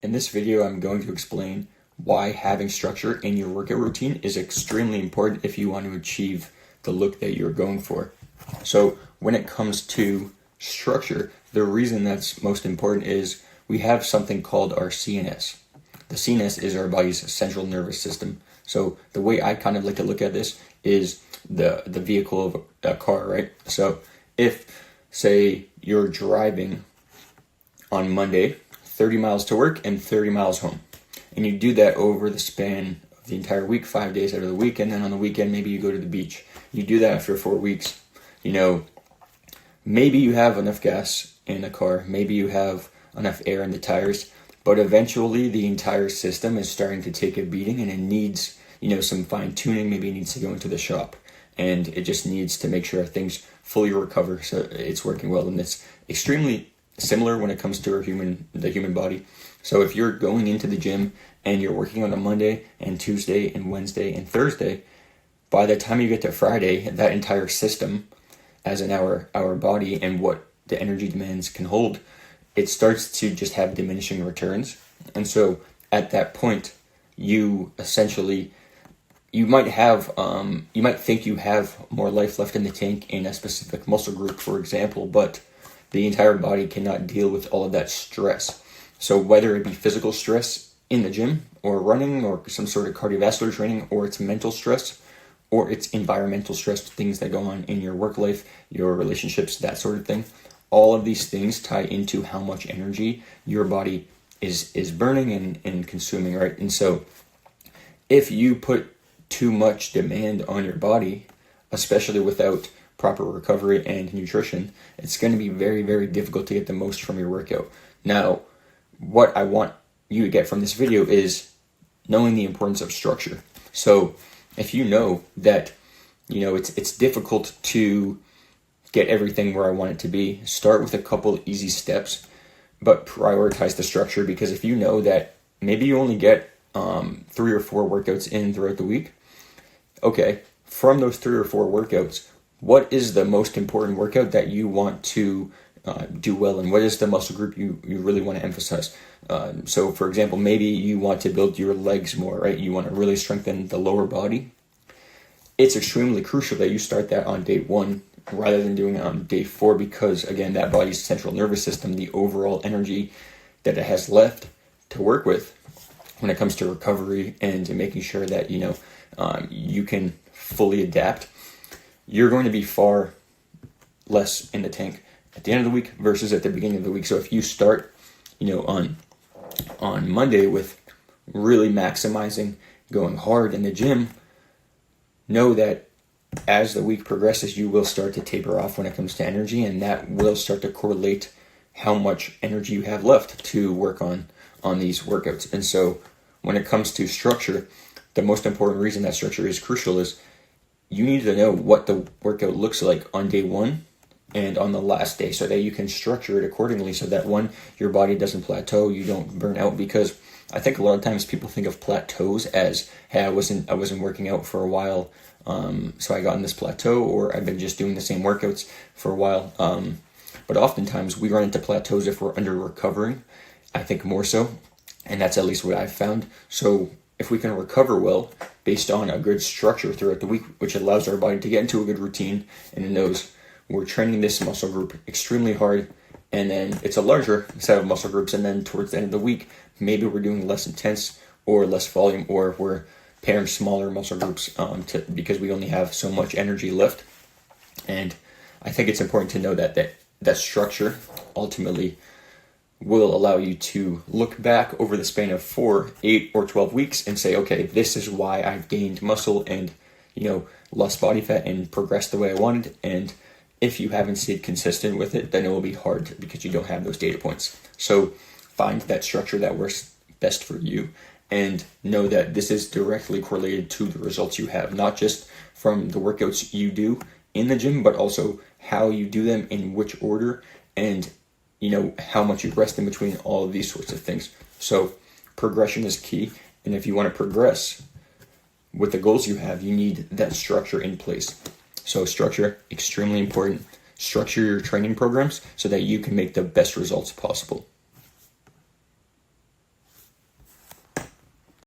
In this video, I'm going to explain why having structure in your workout routine is extremely important if you want to achieve the look that you're going for. So when it comes to structure, the reason that's most important is we have something called our CNS. The CNS is our body's central nervous system. So the way I kind of like to look at this is the vehicle of a car, right? So if, say, you're driving on Monday, 30 miles to work and 30 miles home, and you do that over the span of the entire week, 5 days out of the week, and then on the weekend, maybe you go to the beach. You do that for 4 weeks. Maybe you have enough gas in the car, maybe you have enough air in the tires, but eventually the entire system is starting to take a beating and it needs, some fine tuning. Maybe it needs to go into the shop and it just needs to make sure things fully recover so it's working well. And it's extremely similar when it comes to the human body. So if you're going into the gym and you're working on a Monday and Tuesday and Wednesday and Thursday, by the time you get to Friday, that entire system, as in our body and what the energy demands can hold, it starts to just have diminishing returns. And so at that point, you might think you have more life left in the tank in a specific muscle group, for example, but the entire body cannot deal with all of that stress. So whether it be physical stress in the gym or running or some sort of cardiovascular training, or it's mental stress, or it's environmental stress, things that go on in your work life, your relationships, that sort of thing, all of these things tie into how much energy your body is burning and consuming, right? And so if you put too much demand on your body, especially without proper recovery and nutrition, it's going to be very, very difficult to get the most from your workout. Now, what I want you to get from this video is knowing the importance of structure. So if you know that, it's difficult to get everything where I want it to be, start with a couple easy steps, but prioritize the structure. Because if you know that maybe you only get 3 or 4 workouts in throughout the week, okay, from those 3 or 4 workouts, what is the most important workout that you want to do well, and what is the muscle group you really want to emphasize? So for example, maybe you want to build your legs more, right? You want to really strengthen the lower body. It's extremely crucial that you start that on day 1 rather than doing it on day 4, because again, that body's central nervous system, the overall energy that it has left to work with when it comes to recovery and making sure that you can fully adapt, you're going to be far less in the tank at the end of the week versus at the beginning of the week. So if you start, on Monday with really maximizing, going hard in the gym, know that as the week progresses, you will start to taper off when it comes to energy, and that will start to correlate how much energy you have left to work on these workouts. And so when it comes to structure, the most important reason that structure is crucial is you need to know what the workout looks like on day 1 and on the last day, so that you can structure it accordingly, so that one, your body doesn't plateau, you don't burn out. Because I think a lot of times people think of plateaus as, hey, I wasn't working out for a while, so I got in this plateau, or I've been just doing the same workouts for a while. But oftentimes we run into plateaus if we're under recovering, I think more so, and that's at least what I've found. So if we can recover well based on a good structure throughout the week, which allows our body to get into a good routine, and it knows we're training this muscle group extremely hard, and then it's a larger set of muscle groups, and then towards the end of the week, maybe we're doing less intense or less volume, or we're pairing smaller muscle groups because we only have so much energy left. And I think it's important to know that structure ultimately will allow you to look back over the span of 4, 8, or 12 weeks and say, okay, this is why I've gained muscle and, lost body fat and progressed the way I wanted. And if you haven't stayed consistent with it, then it will be hard because you don't have those data points. So find that structure that works best for you, and know that this is directly correlated to the results you have, not just from the workouts you do in the gym, but also how you do them, in which order, and how much you rest in between, all of these sorts of things. So progression is key. And if you want to progress with the goals you have, you need that structure in place. So structure, extremely important. Structure your training programs so that you can make the best results possible.